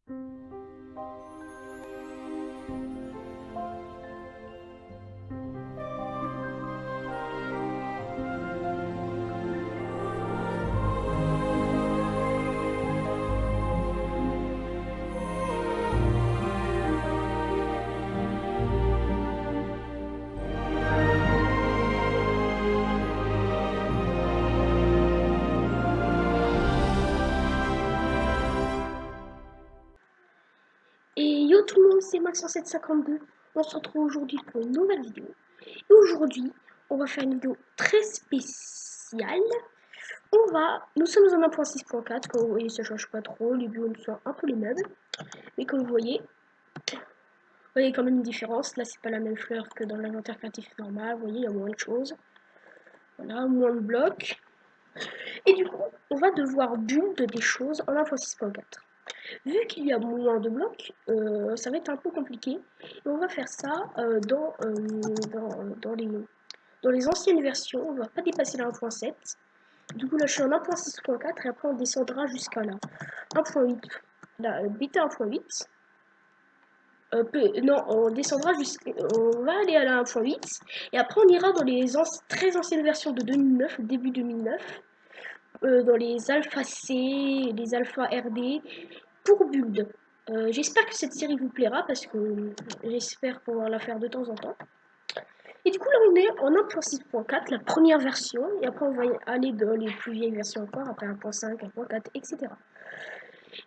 Et yo tout le monde, c'est Max10752. On se retrouve aujourd'hui pour une nouvelle vidéo. Et aujourd'hui, on va faire une vidéo très spéciale. Nous sommes en 1.6.4, comme vous voyez, ça change pas trop. Les buts sont un peu les mêmes. Mais comme vous voyez quand même une différence. Là, c'est pas la même fleur que dans l'inventaire créatif normal. Vous voyez, il y a moins de choses. Voilà, moins de blocs. Et du coup, on va devoir build des choses en 1.6.4. Vu qu'il y a moins de blocs, ça va être un peu compliqué. Et on va faire ça dans les anciennes versions. On ne va pas dépasser la 1.7. Du coup, là, je suis en 1.6.4 et après, on descendra jusqu'à la 1.8. La bêta 1.8. Non, on descendra jusqu'à... On va aller à la 1.8. Et après, on ira dans les très anciennes versions de 2009, début 2009. Dans les alpha C, les alpha RD, pour build. J'espère que cette série vous plaira parce que j'espère pouvoir la faire de temps en temps. Et du coup là on est en 1.6.4, la première version, et après on va aller dans les plus vieilles versions encore, après 1.5, 1.4, etc.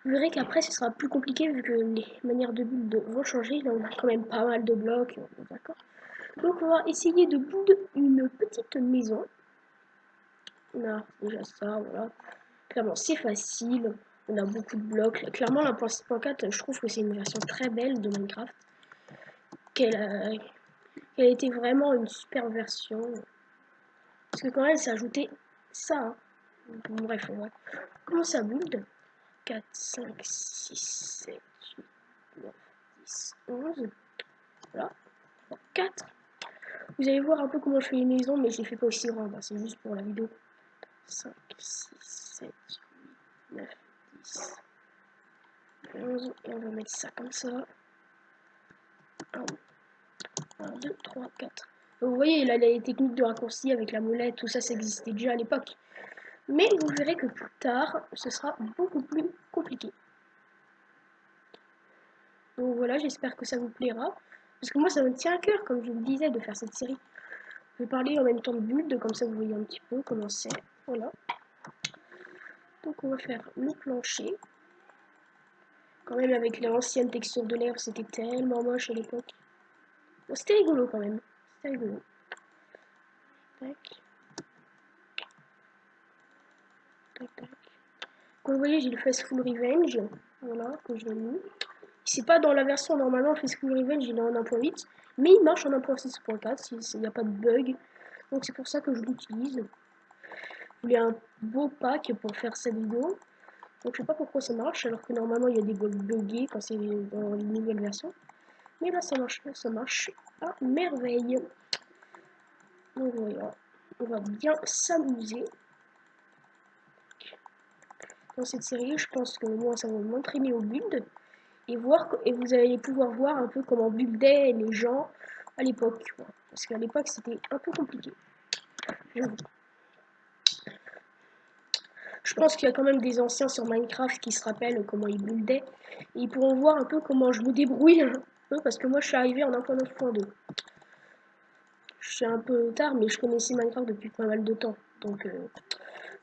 Vous verrez qu'après ce sera plus compliqué vu que les manières de build vont changer. Là on a quand même pas mal de blocs, d'accord. Donc on va essayer de build une petite maison. On a déjà ça, voilà. Clairement c'est facile. On a beaucoup de blocs. Clairement, la 1.6.4, je trouve que c'est une version très belle de Minecraft. Qu'elle a été vraiment une super version. Parce que quand même, c'est ajouté ça. Hein. Bref, on va commencer à build. 4, 5, 6, 7, 8, 9, 10, 11. Voilà. 4. Vous allez voir un peu comment je fais les maisons, mais je les fais pas aussi grandes. Hein. C'est juste pour la vidéo. 5, 6, 7, 8, 9, 10. 11, et on va mettre ça comme ça. 1, 2, 3, 4. Vous voyez, là, les techniques de raccourci avec la molette, tout ça, ça existait déjà à l'époque. Mais vous verrez que plus tard, ce sera beaucoup plus compliqué. Donc voilà, j'espère que ça vous plaira. Parce que moi, ça me tient à cœur, comme je vous le disais, de faire cette série. Je vais parler en même temps de build, comme ça vous voyez un petit peu comment c'est. Voilà. Donc on va faire le plancher. Quand même, avec les anciennes textures de l'air, c'était tellement moche à l'époque. Bon, c'était rigolo quand même. C'était rigolo. Tac. Tac, tac. Comme vous voyez, j'ai le Fastful Revenge. Voilà, que j'ai mis. C'est pas dans la version normalement Fastful Revenge, il est en 1.8. Mais il marche en 1.6.4, il n'y a pas de bug. Donc c'est pour ça que je l'utilise. Il y a un beau pack pour faire cette vidéo. Donc je sais pas pourquoi ça marche, alors que normalement il y a des bugs buggés quand c'est dans les nouvelles versions. Mais là ça marche à merveille. Donc voilà, on va bien s'amuser. Dans cette série, je pense que moi ça va m'entraîner au build. Et vous allez pouvoir voir un peu comment buildaient les gens à l'époque. Parce qu'à l'époque c'était un peu compliqué. J'avoue. Je pense qu'il y a quand même des anciens sur Minecraft qui se rappellent comment ils buildaient. Et ils pourront voir un peu comment je me débrouille un peu, parce que moi je suis arrivée en 1.9.2. Je suis un peu tard, mais je connaissais Minecraft depuis pas mal de temps. Donc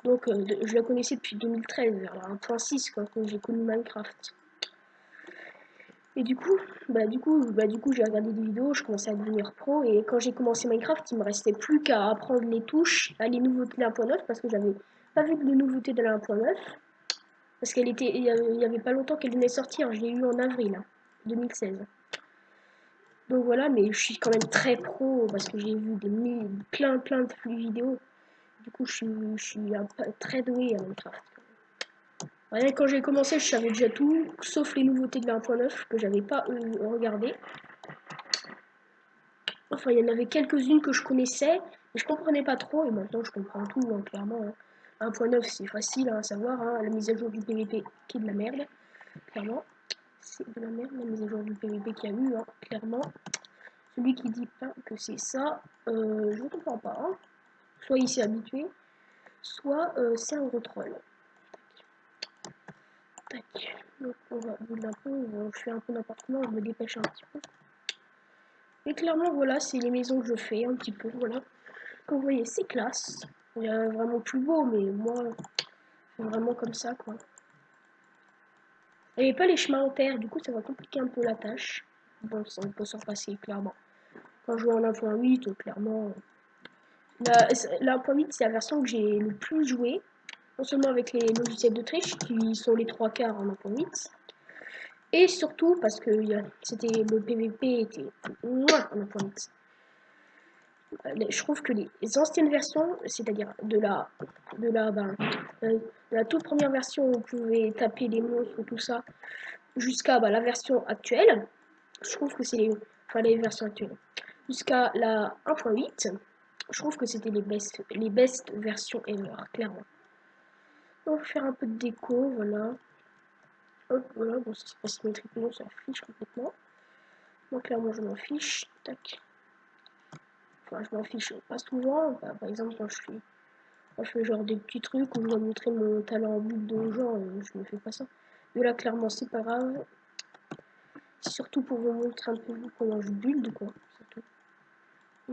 je la connaissais depuis 2013, vers la 1.6 quand j'ai connu Minecraft. Et du coup, j'ai regardé des vidéos, je commençais à devenir pro, et quand j'ai commencé Minecraft, il me restait plus qu'à apprendre les touches, les nouveautés de la 1.9, parce que j'avais pas vu de nouveautés de la 1.9, parce il y avait pas longtemps qu'elle venait sortir, je l'ai eu en avril 2016. Donc voilà, mais je suis quand même très pro, parce que j'ai vu plein de vidéos, du coup je suis très doué à Minecraft. Ouais, quand j'ai commencé, je savais déjà tout, sauf les nouveautés de la 1.9 que j'avais pas regardé. Enfin, il y en avait quelques-unes que je connaissais, mais je comprenais pas trop, et maintenant je comprends tout, hein, clairement. Hein. 1.9 c'est facile à savoir, hein, la mise à jour du PVP qui est de la merde, clairement. c'est de la merde, la mise à jour du PVP qu'il y a eu, hein, clairement. Celui qui dit pas que c'est ça, je ne comprends pas. Hein. Soit il s'est habitué, soit c'est un gros troll. Tac. Donc on va build un peu, je fais un peu n'importe comment, je me dépêche un petit peu. Et clairement voilà, c'est les maisons que je fais un petit peu, voilà. Comme vous voyez, c'est classe. Il y a vraiment plus beau, mais moi, c'est vraiment comme ça, quoi. Il n'y avait pas les chemins en terre, du coup ça va compliquer un peu la tâche. Bon, ça on peut s'en passer, clairement. Quand je joue en 1.8, clairement... La 1.8, c'est la version que j'ai le plus joué. Non seulement avec les logiciels de triche, qui sont les 3/4 en 1.8, et surtout parce que c'était le PVP était moins en 1.8. Je trouve que les anciennes versions, c'est-à-dire la toute première version où on pouvait taper les monstres tout ça, jusqu'à la version actuelle, je trouve que c'est les versions actuelles. Jusqu'à la 1.8, je trouve que c'était les best versions ever, clairement. On va faire un peu de déco, voilà. Hop, voilà, bon, ça c'est pas symétriquement, ça fiche complètement. Moi, clairement, je m'en fiche. Tac. Enfin, je m'en fiche pas souvent. Bah, par exemple, quand je fais genre des petits trucs où je dois montrer mon talent en build aux gens, je ne fais pas ça. Mais là, clairement, c'est pas grave. C'est surtout pour vous montrer un peu comment je build, quoi.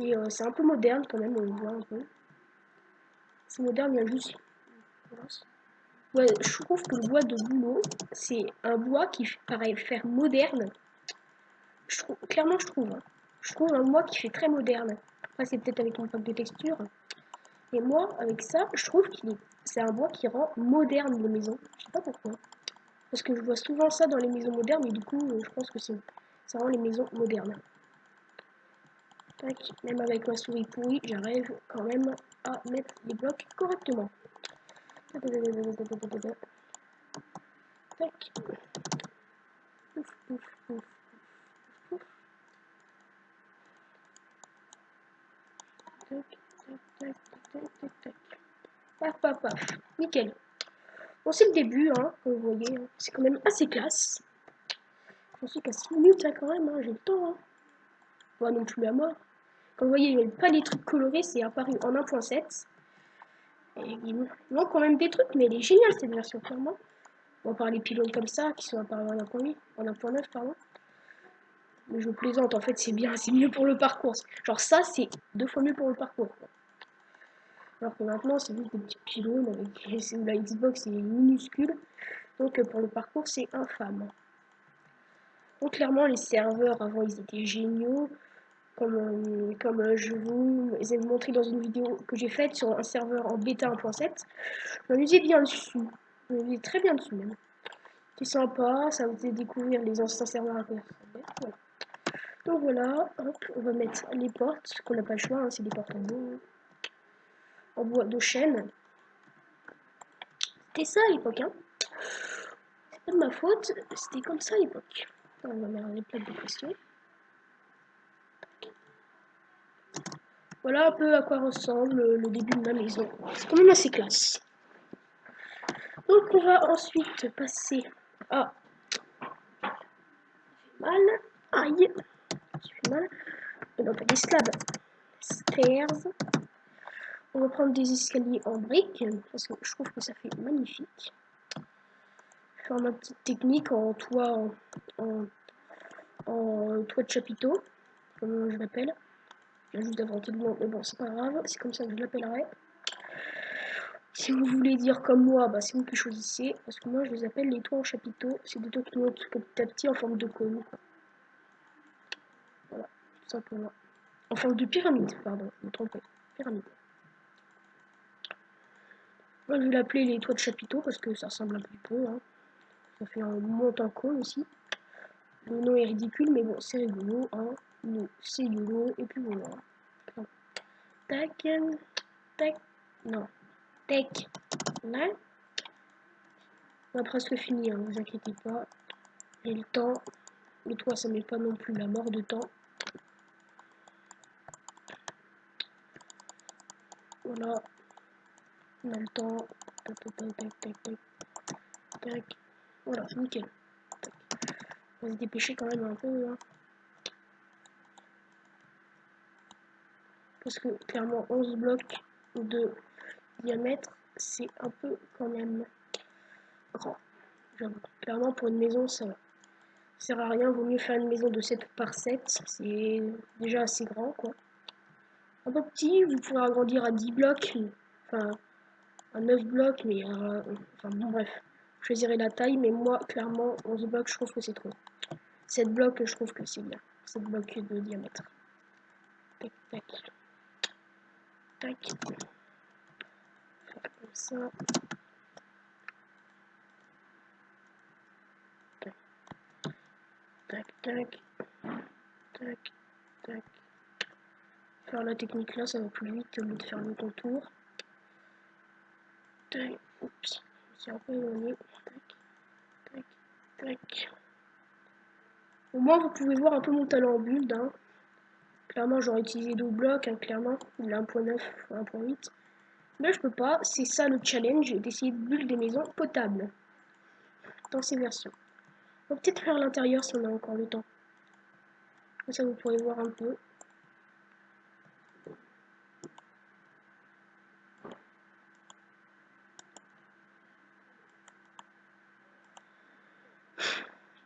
Et c'est un peu moderne quand même, on voit un peu. C'est moderne, il y a juste... Ouais, je trouve que le bois de bouleau, c'est un bois qui paraît faire moderne. Clairement, je trouve. Hein. Je trouve un bois qui fait très moderne. Après, c'est peut-être avec une pack de texture. Et moi, avec ça, je trouve c'est un bois qui rend moderne les maisons. Je sais pas pourquoi. Parce que je vois souvent ça dans les maisons modernes, et du coup, je pense que ça rend les maisons modernes. Tac, même avec ma souris pourrie, j'arrive quand même à mettre les blocs correctement. Tac. Ouf, ouf, ouf, ouf. Tac, tac, tac, tac, tac. Paf, paf, paf. Nickel. Bon, c'est le début, hein, comme vous voyez. Hein. C'est quand même assez classe. J'en suis qu'à 6 minutes, hein, quand même. Hein, j'ai le temps. Hein. Pas non plus à mort. Comme vous voyez, il n'y a pas les trucs colorés. C'est apparu en 1.7. Et il manque quand même des trucs, mais elle est géniale, cette version, clairement. On parle des pylônes comme ça, qui sont apparus en 1.8, en 1.9, pardon. Mais je plaisante, en fait, c'est bien, c'est mieux pour le parcours. Genre ça, c'est 2 fois mieux pour le parcours. Quoi. Alors que maintenant, c'est juste des petits pylônes avec la Xbox est minuscule. Donc pour le parcours, c'est infâme. Donc clairement, les serveurs avant, ils étaient géniaux. Comme je vous ai montré dans une vidéo que j'ai faite sur un serveur en bêta 1.7. Je m'amusais bien dessus. Je m'amusais très bien dessus même. C'est sympa, ça vous fait découvrir les anciens serveurs à voilà. Donc voilà, hop, on va mettre les portes, qu'on n'a pas le choix, hein, c'est des portes en bois de chêne. C'était ça à l'époque, hein. C'est pas de ma faute, c'était comme ça à l'époque. On va mettre les plaques de pression. Voilà un peu à quoi ressemble le début de ma maison. C'est quand même assez classe. Donc on va ensuite passer à... mal. Aïe. Je fais mal. Et donc des slabs stairs. On va prendre des escaliers en briques, parce que je trouve que ça fait magnifique. Faire ma petite technique en toit, en toit de chapiteau, comme je l'appelle. J'ai juste inventé le nom, mais bon, c'est pas grave, c'est comme ça que je l'appellerai. Si vous voulez dire comme moi, bah, c'est vous qui choisissez, parce que moi je les appelle les toits en chapiteau. C'est des toits qui montent petit à petit en forme de cône. Voilà, tout simplement. En forme de pyramide, pardon, je me trompais. Pyramide. Moi je vais l'appeler les toits de chapiteau parce que ça ressemble un petit peu. Hein. Ça fait un monte en cône aussi. Le nom est ridicule, mais bon, c'est rigolo. Hein. C'est rigolo, et puis voilà. Tac, tac, non, tac, là. On a presque fini, hein, vous inquiétez pas. J'ai le temps. Le toit, ça met pas non plus la mort de temps. Voilà. On a le temps. Tac, tac, tac, tac, tac, tac. Voilà, nickel. Tac. On va se dépêcher quand même un peu. Hein. Parce que clairement 11 blocs de diamètre, c'est un peu quand même grand. Clairement pour une maison, ça sert à rien. Vaut mieux faire une maison de 7 par 7. C'est déjà assez grand quoi. Un peu petit, vous pourrez agrandir à 10 blocs. Enfin, à 9 blocs, mais enfin bon, bref. Vous choisirez la taille, mais moi, clairement, 11 blocs, je trouve que c'est trop. 7 blocs, je trouve que c'est bien. 7 blocs de diamètre. Tac, tac. Tac. Faire comme ça. Tac, tac, tac. Tac, tac. Faire la technique là, ça va plus vite au lieu de faire le contour. Tac, oups. C'est un peu éloigné. Tac, tac, tac. Au moins, vous pouvez voir un peu mon talent en build. Hein. Clairement, j'aurais utilisé 12 blocs, hein, clairement. Il a 1.9 ou 1.8. Mais je peux pas. C'est ça le challenge, d'essayer de build des maisons potables. Dans ces versions. On va peut-être faire l'intérieur si on a encore le temps. Comme ça, vous pourrez voir un peu.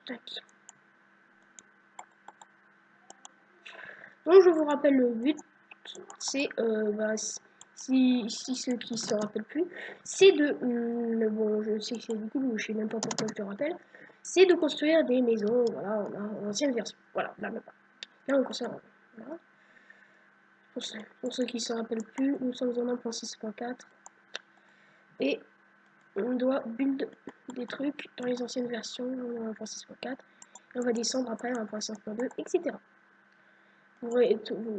Tac. Donc, je vous rappelle le but. C'est, si ceux qui se rappellent plus, c'est de, bon, je sais que c'est du coup, je sais même pas pourquoi je te rappelle, c'est de construire des maisons, voilà, en ancienne version, voilà, là, on construit, voilà. Pour ceux qui se rappellent plus, nous sommes en 1.6.4, et on doit build des trucs dans les anciennes versions, en 1.6.4, et on va descendre après en 1.5.2, etc.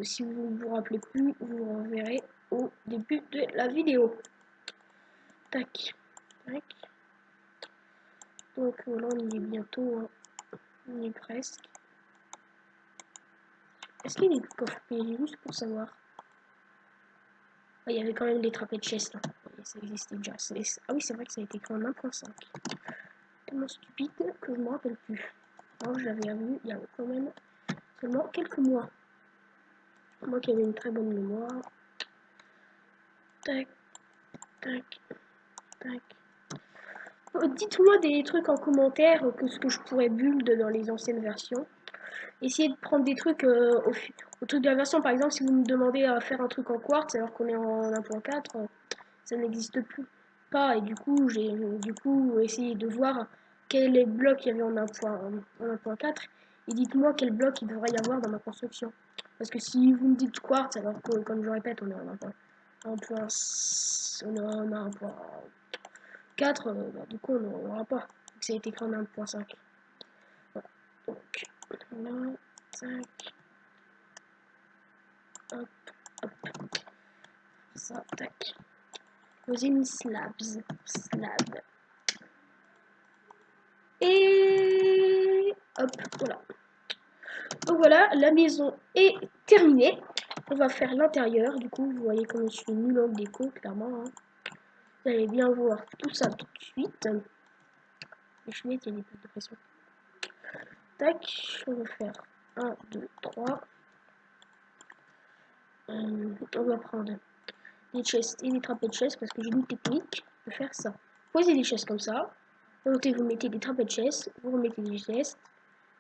Si vous ne vous rappelez plus, vous reverrez au début de la vidéo. Tac, tac. Donc là on y est bientôt, hein. On y est presque. Est-ce qu'il y a des coffres PG juste pour savoir? Ah, il y avait quand même des trappés de chest là. Ça existait déjà. Ah oui, c'est vrai que ça a été créé en 1.5. Tellement stupide que je me rappelle plus. Alors je l'avais vu il y a quand même seulement quelques mois. Moi qui avais une très bonne mémoire. Tac, tac, tac. Dites-moi des trucs en commentaire que ce que je pourrais build dans les anciennes versions. Essayez de prendre des trucs au truc de la version. Par exemple, si vous me demandez à faire un truc en quartz alors qu'on est en 1.4, ça n'existe plus pas. Et du coup, j'ai essayé de voir quels blocs il y avait en 1.4 et dites-moi quel bloc il devrait y avoir dans ma construction. Parce que si vous me dites quartz alors que, comme je répète, on est en 1.4, bah, du coup, on n'aura pas. Donc, ça a été créé en 1.5. Voilà. Donc, là, 5. Hop, hop. Ça, tac. Poser une slabs. Slab. Et hop, voilà. Donc voilà, la maison est terminée. On va faire l'intérieur. Du coup, vous voyez comme je suis nul en déco, clairement. Hein. Vous allez bien voir tout ça tout de suite. Les chenettes, il y a des plaques de pression. Tac, on va faire 1, 2, 3. On va prendre des chests et des trappés de chaises parce que j'ai une technique de faire ça. Posez des chaises comme ça. Vous mettez des trappés de chaises, vous remettez des chests,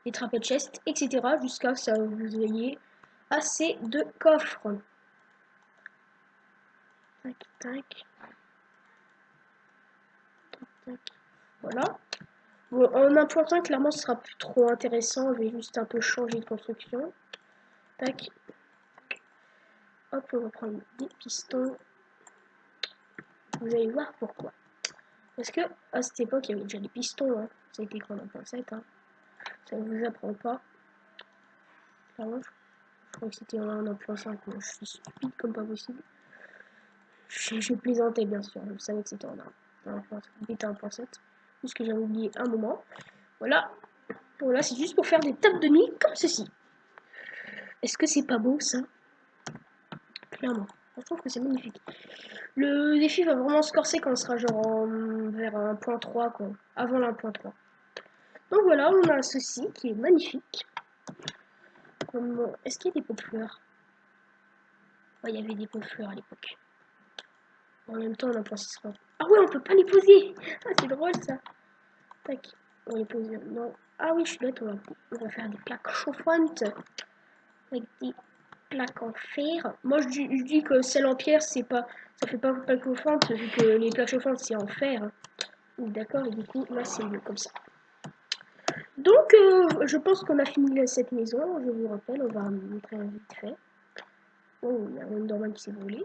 des trappés de chaises, etc. jusqu'à ce que vous ayez assez de coffres. Tac, tac. Tac, tac. Voilà. Bon, en 1.5, clairement, ce sera plus trop intéressant. Je vais juste un peu changer de construction. Tac. Hop, on va prendre des pistons. Vous allez voir pourquoi. Parce que à cette époque, il y avait déjà des pistons. Hein. Ça a été créé en 1.7. Hein. Ça ne vous apprend pas. Clairement, je crois que c'était en 1.5. Je suis stupide comme pas possible. Je plaisantais bien sûr. Je savais que c'était en 1.7. Juste que j'avais oublié un moment. Voilà. Voilà, c'est juste pour faire des tables de nuit comme ceci. Est-ce que c'est pas beau ça? Clairement. Je trouve que c'est magnifique. Le défi va vraiment se corser quand on sera genre vers 1.3 quoi. Avant l'1.3. Donc voilà, on a ceci qui est magnifique. Est-ce qu'il y a des pots de fleurs? Ouais, il y avait des pots de fleurs à l'époque. En même temps, on en pense. Ah ouais, on peut pas les poser. Ah, c'est drôle ça. Tac, on les pose. Non. Ah oui, je suis bête, on va faire des plaques chauffantes avec des plaques en fer. Moi, je dis que celle en pierre, c'est pas, ça fait pas plaque chauffante vu que les plaques chauffantes c'est en fer. D'accord, et du coup, là, c'est mieux comme ça. Donc, je pense qu'on a fini cette maison. Je vous rappelle, on va montrer vite fait. Oh, il y a un Enderman qui s'est volé.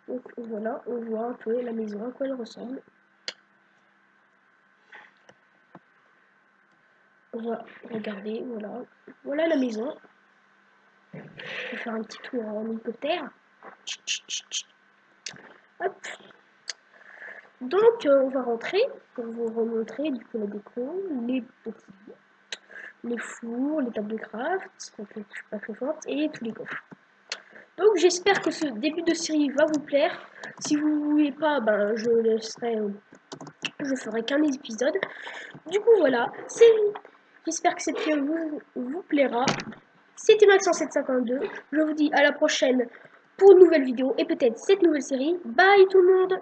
Donc voilà, on voit un peu la maison, à quoi elle ressemble. On va regarder, voilà. Voilà la maison. On va faire un petit tour en hélicoptère. Hop. Donc, on va rentrer pour vous remontrer du coup la déco, les fours, les tables de craft, pas très forte, et tous les coffres. Donc j'espère que ce début de série va vous plaire. Si vous ne voulez pas, ben je ferai qu'un épisode. Du coup voilà, j'espère que cette vidéo vous plaira. C'était Max 10752. Je vous dis à la prochaine pour une nouvelle vidéo et peut-être cette nouvelle série. Bye tout le monde!